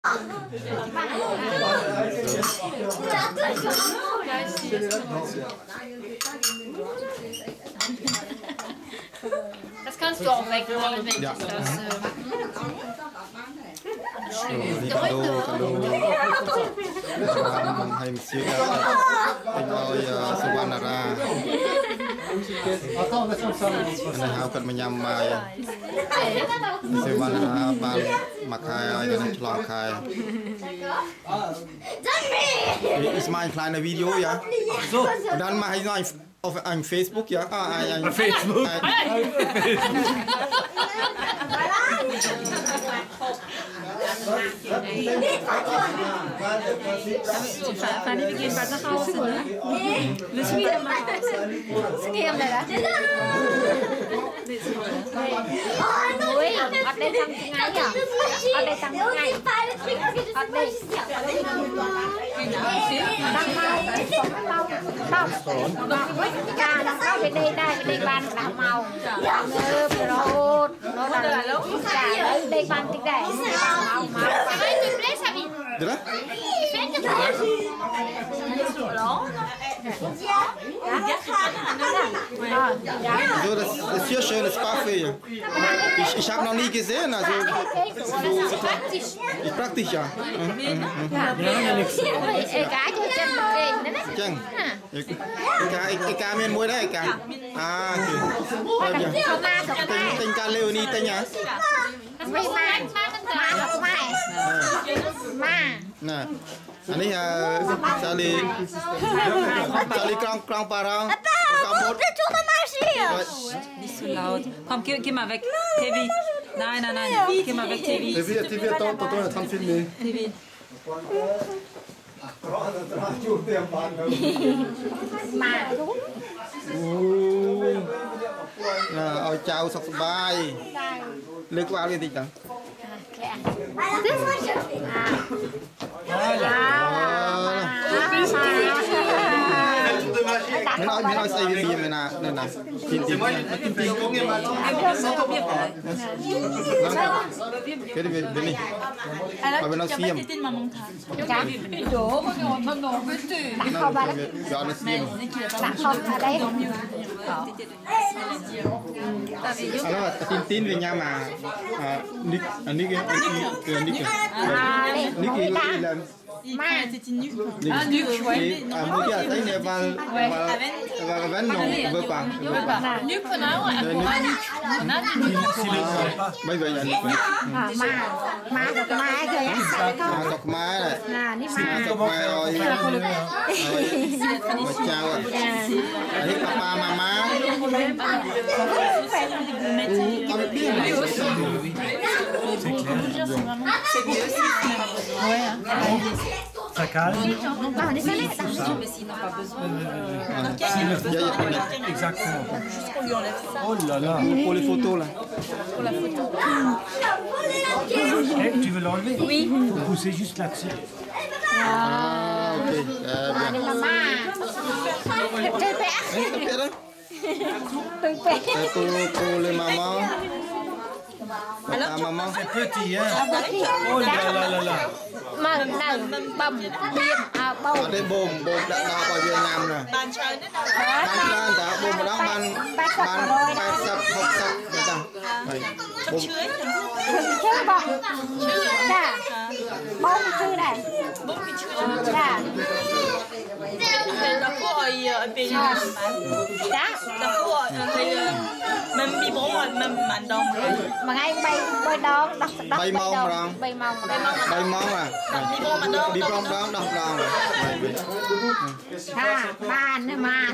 Das kannst du auch wegnehmen, wenn Ja. du das. Hay một xíu anh ơi Suvanara anh hào cần mà nhầm mà Suvanara ban mặc hai ơi nên chọn khai Ismail kleine Video ja so dann mache ich noch auf einem Facebook ja ein Facebook Fanny, wir gehen bald nach Hause, ne? Müssen wir wieder nach Hause? Ska em này đó. Ui, ở đây tăng tiếng Anh à? Ở đây tăng tiếng Anh. Ở đây. Tăng màu, Trà nó có về đây bàn làm màu. Rốt, nó là lúc. Trà đây bàn tiếng này. Màu. Được So, das ist hier schön, das Parfait. Ich habe noch nie gesehen, also so praktisch ja. Chăng? Cái ca miền muối đấy cả. À, tên ca lêu ni tên nhá. Nè, anh ấy Charlie Krong Parang. Nicht so laut. Komm, geh mal weg. Heavy. Nein. Geh mal weg, Heavy. TV attends, tonton est en train de filmer. Heavy. Ôi chào sọc bài. Lướt vào đi tí chẳng. Mình nói xây cái gì mà nè, nè nè, tìm tìm có nghe mà cái đi bên này, ở bên nó xiêm, nó xiêm, nó tin về nhà mà, nick làm Ma, một cái thấy này và vẫn nồng vừa bằng nu på nou bây giờ là ma đọc má này đọc má rồi chào ạ đấy papa mama Ça calme. Exactement. Oh là là. Pour les photos là. Eh, tu veux l'enlever? Oui. Faut pousser juste là-dessus. Ah, ok. Pour les mamans. Maman. C'est petit, hein? Oh là là là là. mà nào bầm biên bầu Ở đây bồm đã đào vào Việt Nam rồi. Bàn chơi nữa đâu. Ban lên đã bồm đó ban sập học sập người ta. Bồm chưa bông dạ bông chưa này dạ Là cô ở bên dạ là cô ở thì mình bị bố mình mạnh đông rồi. mà ngay bay đón đọc bay mông rồi. bay mông à. Đi bố mà đông. Đi bông đó đọc rồi. ha ban mà